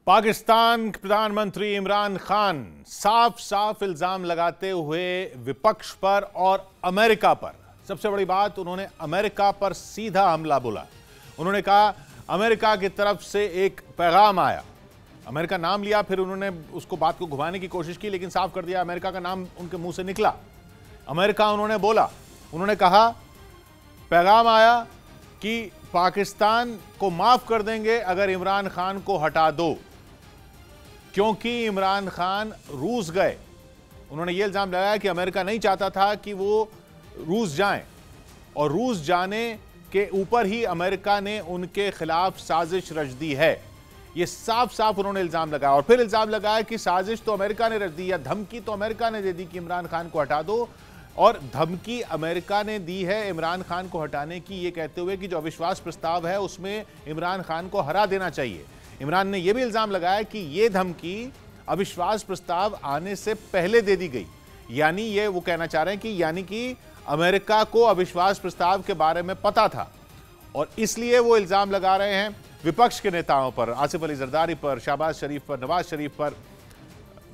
पाकिस्तान के प्रधानमंत्री इमरान खान साफ साफ इल्जाम लगाते हुए विपक्ष पर और अमेरिका पर, सबसे बड़ी बात उन्होंने अमेरिका पर सीधा हमला बोला। उन्होंने कहा अमेरिका की तरफ से एक पैगाम आया, अमेरिका नाम लिया, फिर उन्होंने उसको बात को घुमाने की कोशिश की, लेकिन साफ कर दिया अमेरिका का नाम उनके मुंह से निकला। अमेरिका उन्होंने बोला, उन्होंने कहा पैगाम आया कि पाकिस्तान को माफ कर देंगे अगर इमरान खान को हटा दो, क्योंकि इमरान खान रूस गए। उन्होंने यह इल्जाम लगाया कि अमेरिका नहीं चाहता था कि वो रूस जाएं, और रूस जाने के ऊपर ही अमेरिका ने उनके खिलाफ साजिश रच दी है। यह साफ साफ उन्होंने इल्जाम लगाया, और फिर इल्जाम लगाया कि साजिश तो अमेरिका ने रच दी, या धमकी तो अमेरिका ने दे दी कि इमरान खान को हटा दो, और धमकी अमेरिका ने दी है इमरान खान को हटाने की, ये कहते हुए कि जो अविश्वास प्रस्ताव है उसमें इमरान खान को हरा देना चाहिए। इमरान ने यह भी इल्जाम लगाया कि यह धमकी अविश्वास प्रस्ताव आने से पहले दे दी गई, यानी ये वो कहना चाह रहे हैं कि यानी कि अमेरिका को अविश्वास प्रस्ताव के बारे में पता था, और इसलिए वो इल्जाम लगा रहे हैं विपक्ष के नेताओं पर, आसिफ अली जरदारी पर, शहबाज शरीफ पर, नवाज शरीफ पर,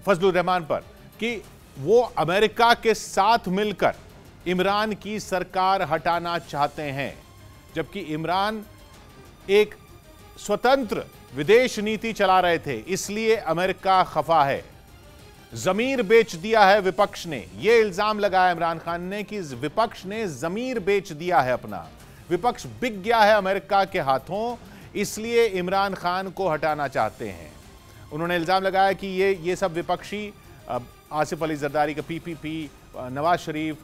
फजलुर रहमान पर, कि वो अमेरिका के साथ मिलकर इमरान की सरकार हटाना चाहते हैं, जबकि इमरान एक स्वतंत्र विदेश नीति चला रहे थे, इसलिए अमेरिका खफा है। जमीर बेच दिया है विपक्ष ने, यह इल्जाम लगाया इमरान खान ने कि विपक्ष ने जमीर बेच दिया है अपना, विपक्ष बिक गया है अमेरिका के हाथों, इसलिए इमरान खान को हटाना चाहते हैं। उन्होंने इल्जाम लगाया कि ये सब विपक्षी, आसिफ अली जरदारी का पीपीपी, नवाज शरीफ,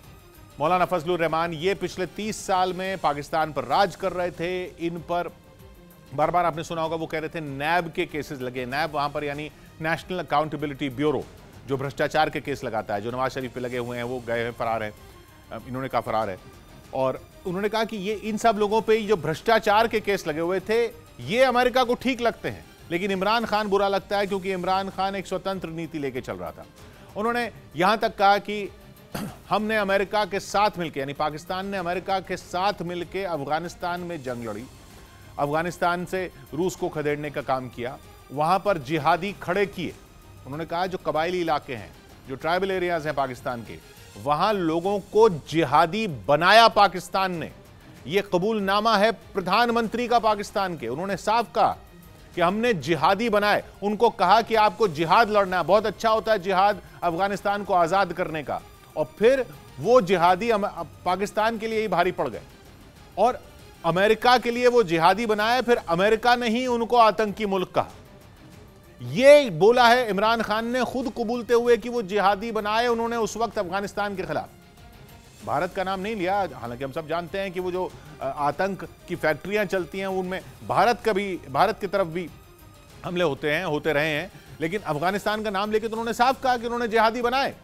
मौलाना फजलुर रहमान, ये पिछले 30 साल में पाकिस्तान पर राज कर रहे थे। इन पर बार बार आपने सुना होगा वो कह रहे थे नैब के केसेस लगे, नैब वहां पर यानी नेशनल अकाउंटेबिलिटी ब्यूरो, जो भ्रष्टाचार के केस लगाता है, जो नवाज शरीफ पे लगे हुए हैं, वो गए हैं, फरार है, इन्होंने कहा फरार है। और उन्होंने कहा कि ये इन सब लोगों पे जो भ्रष्टाचार के केस लगे हुए थे, ये अमेरिका को ठीक लगते हैं, लेकिन इमरान खान बुरा लगता है, क्योंकि इमरान खान एक स्वतंत्र नीति लेके चल रहा था। उन्होंने यहां तक कहा कि हमने अमेरिका के साथ मिलकर, यानी पाकिस्तान ने अमेरिका के साथ मिलकर अफगानिस्तान में जंग लड़ी, अफगानिस्तान से रूस को खदेड़ने का काम किया, वहां पर जिहादी खड़े किए। उन्होंने कहा जो कबायली इलाके हैं, जो ट्राइबल एरियाज हैं पाकिस्तान के, वहां लोगों को जिहादी बनाया पाकिस्तान ने। यह कबूलनामा है प्रधानमंत्री का पाकिस्तान के। उन्होंने साफ कहा कि हमने जिहादी बनाए, उनको कहा कि आपको जिहाद लड़ना है, बहुत अच्छा होता है जिहाद अफगानिस्तान को आजाद करने का, और फिर वो जिहादी पाकिस्तान के लिए ही भारी पड़ गए, और अमेरिका के लिए वो जिहादी बनाए, फिर अमेरिका ने ही उनको आतंकी मुल्क कहा। ये बोला है इमरान खान ने खुद कबूलते हुए कि वो जिहादी बनाए उन्होंने उस वक्त अफगानिस्तान के खिलाफ। भारत का नाम नहीं लिया, हालांकि हम सब जानते हैं कि वो जो आतंक की फैक्ट्रियां चलती हैं उनमें भारत की तरफ भी हमले होते रहे हैं, लेकिन अफगानिस्तान का नाम लेके तो उन्होंने साफ कहा कि उन्होंने जिहादी बनाए,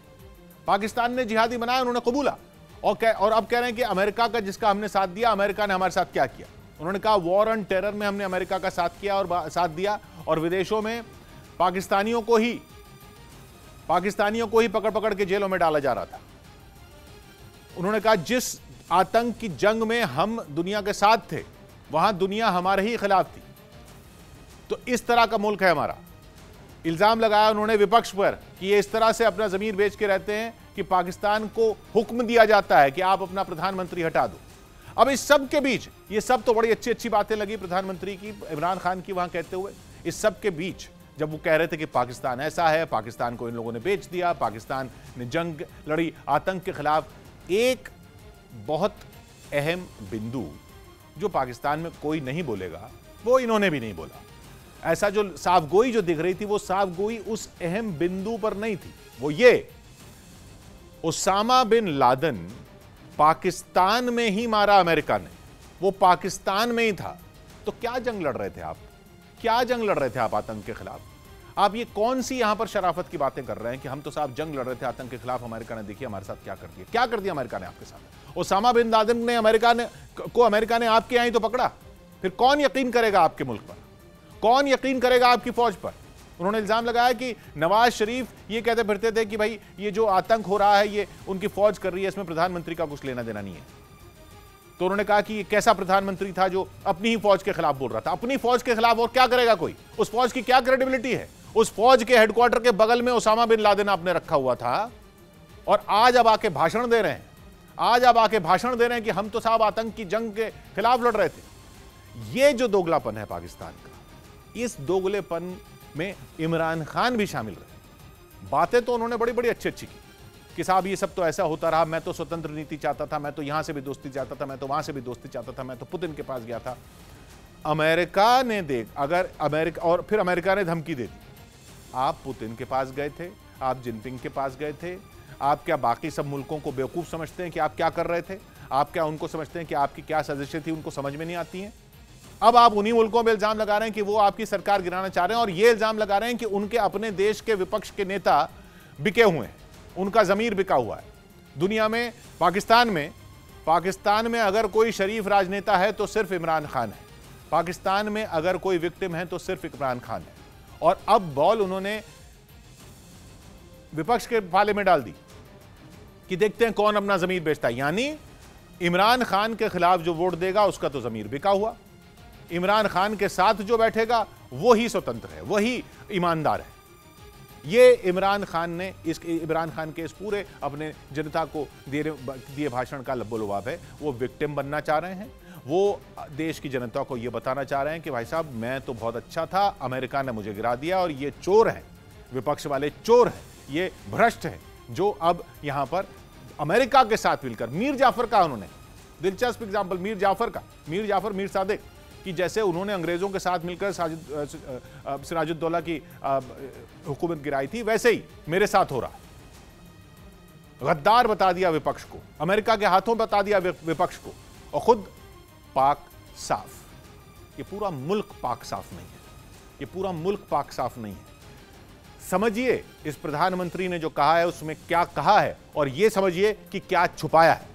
पाकिस्तान ने जिहादी बनाया, उन्होंने कबूला। और अब कह रहे हैं कि अमेरिका का जिसका हमने साथ दिया, अमेरिका ने हमारे साथ क्या किया। उन्होंने कहा वॉर ऑन टेरर में हमने अमेरिका का साथ किया और साथ दिया, और विदेशों में पाकिस्तानियों को ही पकड़ पकड़ के जेलों में डाला जा रहा था। उन्होंने कहा जिस आतंक की जंग में हम दुनिया के साथ थे, वहां दुनिया हमारे ही खिलाफ थी। तो इस तरह का मुल्क है हमारा। इल्जाम लगाया उन्होंने विपक्ष पर कि ये इस तरह से अपना जमीर बेच के रहते हैं कि पाकिस्तान को हुक्म दिया जाता है कि आप अपना प्रधानमंत्री हटा दो। अब इस सब के बीच, ये सब तो बड़ी अच्छी अच्छी बातें लगी प्रधानमंत्री की, इमरान खान की वहां कहते हुए, इस सब के बीच जब वो कह रहे थे कि पाकिस्तान ऐसा है, पाकिस्तान को इन लोगों ने बेच दिया, पाकिस्तान ने जंग लड़ी आतंक के खिलाफ, एक बहुत अहम बिंदु जो पाकिस्तान में कोई नहीं बोलेगा, वो इन्होंने भी नहीं बोला। ऐसा जो साफगोई जो दिख रही थी, वो साफगोई उस अहम बिंदु पर नहीं थी। वो ये, उसामा बिन लादेन पाकिस्तान में ही मारा अमेरिका ने, वो पाकिस्तान में ही था। तो क्या जंग लड़ रहे थे आप, क्या जंग लड़ रहे थे आप आतंक के खिलाफ? आप ये कौन सी यहां पर शराफत की बातें कर रहे हैं कि हम तो साहब जंग लड़ रहे थे आतंक के खिलाफ, अमेरिका ने देखिए हमारे साथ क्या कर दिया। क्या कर दिया अमेरिका ने आपके साथ? उसामा बिन लादेन ने अमेरिका ने आपके यहां ही तो पकड़ा, फिर कौन यकीन करेगा आपके मुल्क पर, कौन यकीन करेगा आपकी फौज पर? उन्होंने इल्जाम लगाया कि नवाज शरीफ ये कहते फिरते थे कि भाई ये जो आतंक हो रहा है ये उनकी फौज कर रही है, इसमें प्रधानमंत्री का कुछ लेना देना नहीं है। तो उन्होंने कहा कि ये कैसा प्रधानमंत्री था जो अपनी ही फौज के खिलाफ बोल रहा था। अपनी फौज के खिलाफ और क्या करेगा कोई? उस फौज की क्या क्रेडिबिलिटी है? उस फौज के हेडक्वार्टर के बगल में ओसामा बिन लादेन आपने रखा हुआ था और आज अब आके भाषण दे रहे हैं। आज अब आके भाषण दे रहे हैं कि हम तो साहब आतंक की जंग के खिलाफ लड़ रहे थे। ये जो दोगलापन है पाकिस्तान का, इस दोगलेपन में इमरान खान भी शामिल रहे। बातें तो उन्होंने बड़ी बड़ी अच्छी अच्छी की कि साहब ये सब तो ऐसा होता रहा, मैं तो स्वतंत्र नीति चाहता था, मैं तो यहां से भी दोस्ती चाहता था, मैं तो वहां से भी दोस्ती चाहता था, मैं तो पुतिन के पास गया था। अमेरिका ने अगर अमेरिका, और फिर अमेरिका ने धमकी दे दी, आप पुतिन के पास गए थे, आप जिनपिंग के पास गए थे, आप क्या बाकी सब मुल्कों को बेवकूफ समझते हैं कि आप क्या कर रहे थे? आप क्या उनको समझते हैं कि आपकी क्या साजिशें थी उनको समझ में नहीं आती हैं? अब आप उन्हीं मुल्कों पर इल्जाम लगा रहे हैं कि वो आपकी सरकार गिराना चाह रहे हैं और ये इल्जाम लगा रहे हैं कि उनके अपने देश के विपक्ष के नेता बिके हुए हैं, उनका जमीर बिका हुआ है। दुनिया में, पाकिस्तान में अगर कोई शरीफ राजनेता है तो सिर्फ इमरान खान है। पाकिस्तान में अगर कोई विक्टिम है तो सिर्फ इमरान खान है। और अब बॉल उन्होंने विपक्ष के पाले में डाल दी कि देखते हैं कौन अपना जमीर बेचता है। यानी इमरान खान के खिलाफ जो वोट देगा उसका तो जमीर बिका हुआ, इमरान खान के साथ जो बैठेगा वो ही स्वतंत्र है, वही ईमानदार है। ये इमरान खान के इस पूरे अपने जनता को दिए भाषण का लब्बो-लुबाब है। वो विक्टिम बनना चाह रहे हैं, वो देश की जनता को ये बताना चाह रहे हैं कि भाई साहब मैं तो बहुत अच्छा था, अमेरिका ने मुझे गिरा दिया और ये चोर हैं, विपक्ष वाले चोर हैं, ये भ्रष्ट हैं जो अब यहां पर अमेरिका के साथ मिलकर, मीर जाफर का उन्होंने दिलचस्प एग्जाम्पल, मीर जाफर मीर सादिक कि जैसे उन्होंने अंग्रेजों के साथ मिलकर सिराजुद्दौला की हुकूमत गिराई थी, वैसे ही मेरे साथ हो रहा है। गद्दार बता दिया विपक्ष को, अमेरिका के हाथों बता दिया विपक्ष को, और खुद पाक साफ। ये पूरा मुल्क पाक साफ नहीं है, ये पूरा मुल्क पाक साफ नहीं है। समझिए इस प्रधानमंत्री ने जो कहा है उसमें क्या कहा है और यह समझिए कि क्या छुपाया है।